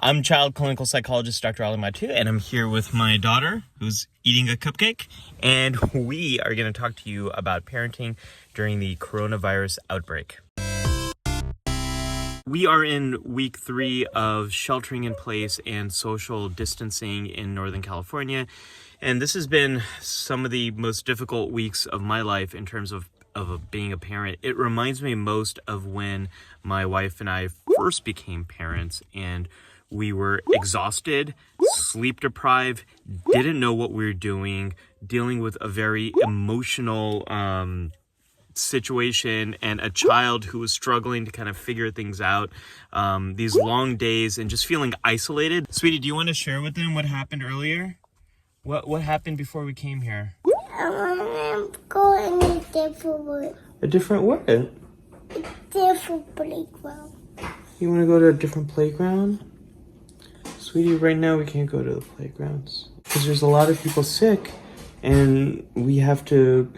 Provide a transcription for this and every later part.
I'm child clinical psychologist Dr. Ali Mattu, and I'm here with my daughter who's eating a cupcake. And we are going to talk to you about parenting during the coronavirus outbreak. We are in week 3 of sheltering in place and social distancing in Northern California. And this has been some of the most difficult weeks of my life in terms of being a parent. It reminds me most of when my wife and I first became parents, and we were exhausted, sleep deprived, didn't know what we were doing, dealing with a very emotional situation and a child who was struggling to kind of figure things out, these long days and just feeling isolated. Sweetie, do you want to share with them what happened earlier? What happened before we came here? I want to go in a different way. A different what? A different playground. You want to go to a different playground? Sweetie, right now we can't go to the playgrounds because there's a lot of people sick, and we have to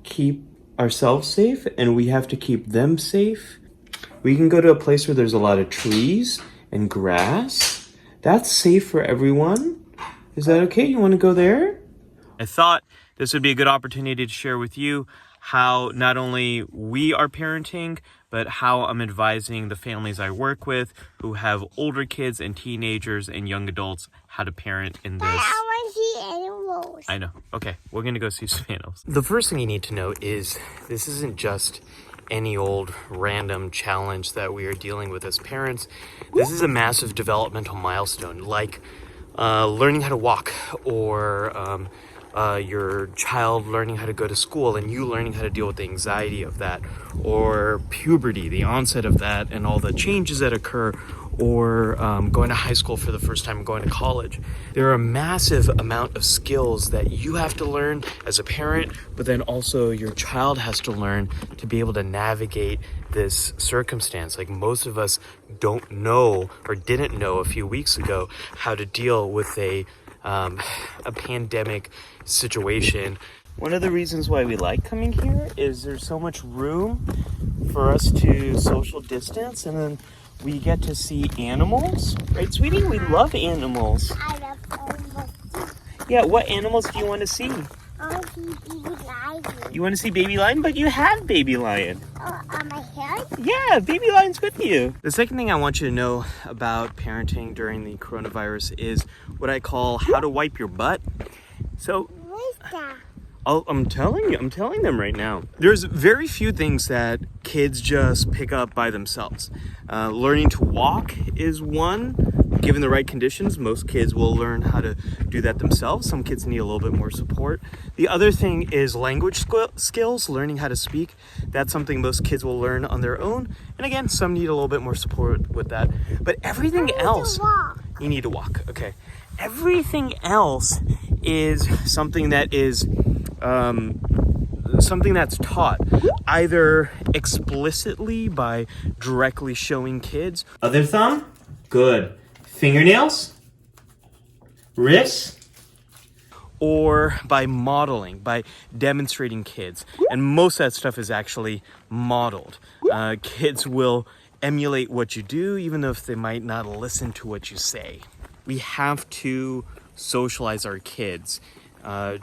keep ourselves safe and we have to keep them safe. We can go to a place where there's a lot of trees and grass. That's safe for everyone. Is that okay? You want to go there? I thought this would be a good opportunity to share with you how not only we are parenting, but how I'm advising the families I work with who have older kids and teenagers and young adults how to parent in this. But I want to see animals. I know. Okay, we're going to go see some animals. The first thing you need to know is this isn't just any old random challenge that we are dealing with as parents. This is a massive developmental milestone, like learning how to walk, or your child learning how to go to school and you learning how to deal with the anxiety of that, or puberty, the onset of that and all the changes that occur, or going to high school for the first time, going to college. There are a massive amount of skills that you have to learn as a parent, but then also your child has to learn to be able to navigate this circumstance. Like, most of us don't know or didn't know a few weeks ago how to deal with a pandemic situation. One of the reasons why we like coming here is there's so much room for us to social distance, and then we get to see animals. Right, sweetie? We love animals. I love animals. Yeah, what animals do you want to see? I want to see baby lion. You want to see baby lion? But you have baby lion. On my head? Yeah, baby lion's with you. The second thing I want you to know about parenting during the coronavirus is what I call how to wipe your butt. So, What's that? I'm telling them right now. There's very few things that kids just pick up by themselves. Learning to walk is one. Given the right conditions, most kids will learn how to do that themselves. Some kids need a little bit more support. The other thing is language skills, learning how to speak. That's something most kids will learn on their own. And again, some need a little bit more support with that. But everything else, you need to walk. Okay. Everything else is something that is something that's taught either explicitly by directly showing kids. Other thumb? Good. Fingernails? Wrists? Or by modeling, by demonstrating kids. And most of that stuff is actually modeled. Kids will emulate what you do, even if they might not listen to what you say. We have to socialize our kids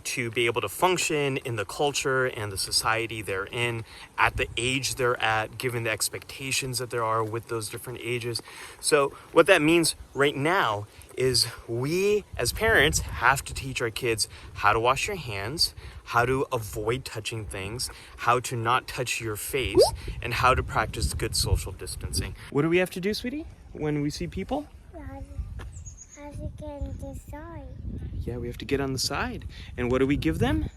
to be able to function in the culture and the society they're in at the age they're at, given the expectations that there are with those different ages. So what that means right now is we as parents have to teach our kids how to wash your hands, how to avoid touching things, how to not touch your face, and how to practice good social distancing. What do we have to do, sweetie, when we see people? How to get on the side? Yeah, we have to get on the side. And what do we give them?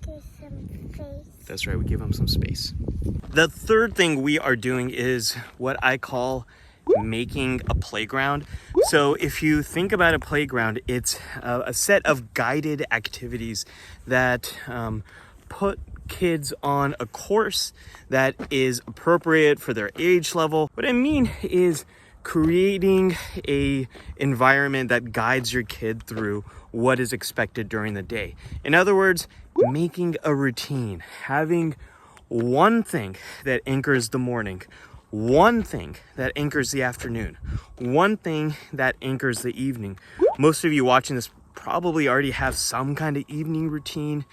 Get some face. That's right, we give them some space. The third thing we are doing is what I call making a playground. So if you think about a playground, it's a set of guided activities that put kids on a course that is appropriate for their age level. What I mean is creating a environment that guides your kid through what is expected during the day. In other words, making a routine, having one thing that anchors the morning, one thing that anchors the afternoon, one thing that anchors the evening. Most of you watching this probably already have some kind of evening routine,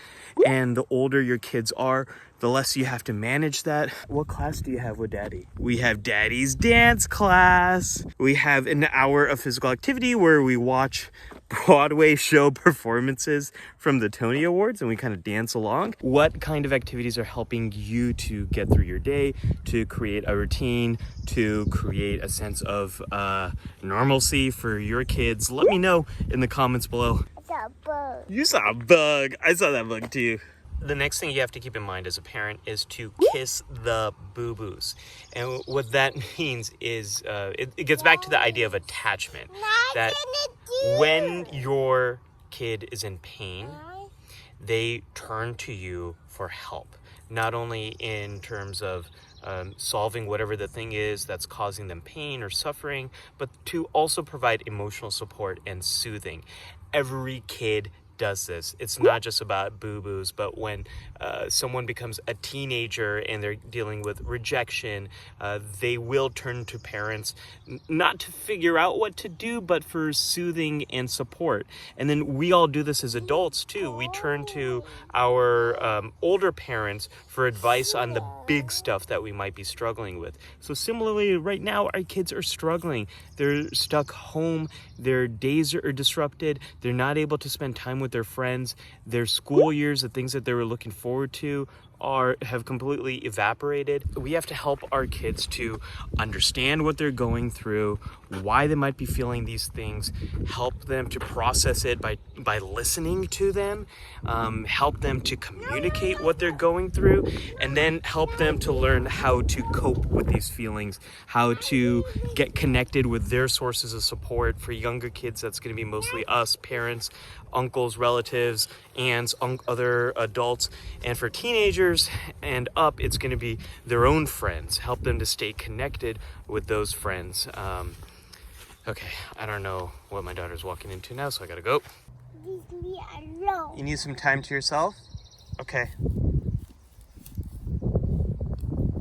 and the older your kids are, the less you have to manage that. What class do you have with Daddy? We have Daddy's dance class. We have an hour of physical activity where we watch Broadway show performances from the Tony Awards and we kind of dance along. What kind of activities are helping you to get through your day, to create a routine, to create a sense of normalcy for your kids? Let me know in the comments below. I saw a bug. You saw a bug. I saw that bug too. The next thing you have to keep in mind as a parent is to kiss the boo-boos. And what that means is, it gets back to the idea of attachment. That when your kid is in pain, they turn to you for help. Not only in terms of solving whatever the thing is that's causing them pain or suffering, but to also provide emotional support and soothing. Every kid does this. It's not just about boo-boos, but when someone becomes a teenager and they're dealing with rejection, they will turn to parents, not to figure out what to do, but for soothing and support. And then we all do this as adults too. We turn to our older parents for advice on the big stuff that we might be struggling with. So similarly, right now, our kids are struggling. They're stuck home. Their days are disrupted. They're not able to spend time with their friends. Their school years, the things that they were looking forward to, have completely evaporated. We have to help our kids to understand what they're going through, why they might be feeling these things, help them to process it by listening to them, help them to communicate what they're going through, and then help them to learn how to cope with these feelings, how to get connected with their sources of support. For younger kids, that's going to be mostly us, parents, uncles, relatives, aunts, other adults. And for teenagers and up, it's going to be their own friends. Help them to stay connected with those friends. Okay, I don't know what my daughter's walking into now, so I gotta go. Leave me alone. You need some time to yourself? Okay.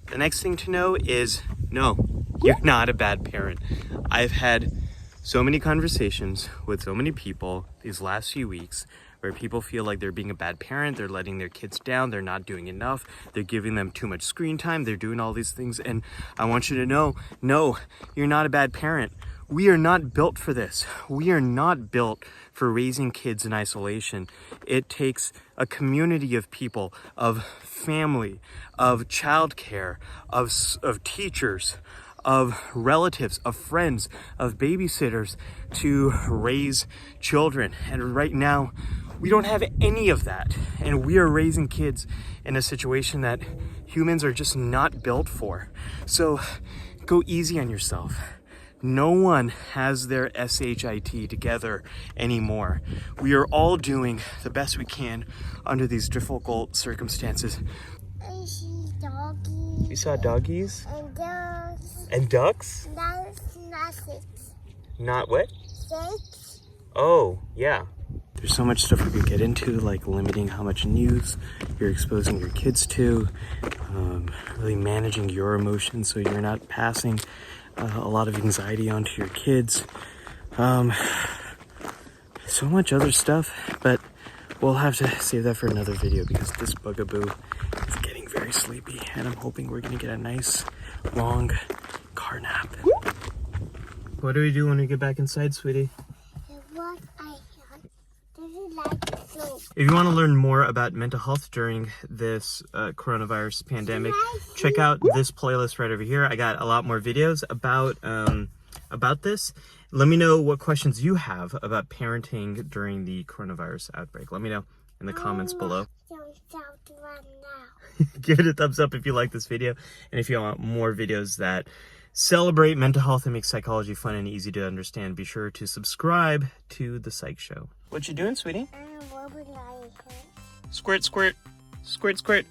The next thing to know is, no, you're not a bad parent. I've had so many conversations with so many people these last few weeks where people feel like they're being a bad parent, they're letting their kids down, they're not doing enough, they're giving them too much screen time, they're doing all these things. And I want you to know, no, you're not a bad parent. We are not built for this. We are not built for raising kids in isolation. It takes a community of people, of family, of childcare, of teachers, of relatives, of friends, of babysitters to raise children. And right now, we don't have any of that. And we are raising kids in a situation that humans are just not built for. So go easy on yourself. No one has their SHIT together anymore. We are all doing the best we can under these difficult circumstances. I see doggies. You saw doggies? And dogs. And ducks? That's not six. Not what? Six. Oh, yeah. There's so much stuff we could get into, like limiting how much news you're exposing your kids to, really managing your emotions so you're not passing a lot of anxiety onto your kids. So much other stuff, but we'll have to save that for another video because this bugaboo is getting very sleepy and I'm hoping we're gonna get a nice long car nap. What do we do when we get back inside, sweetie? What I don't like soup. If you want to learn more about mental health during this coronavirus pandemic, check out this playlist right over here. I got a lot more videos about this. Let me know what questions you have about parenting during the coronavirus outbreak. Let me know in the comments below. Right now. Give it a thumbs up if you like this video. And if you want more videos that celebrate mental health and make psychology fun and easy to understand, be sure to subscribe to the PSYCH Show. What you doing, sweetie? I'm rubbing my Squirt, squirt, squirt, squirt.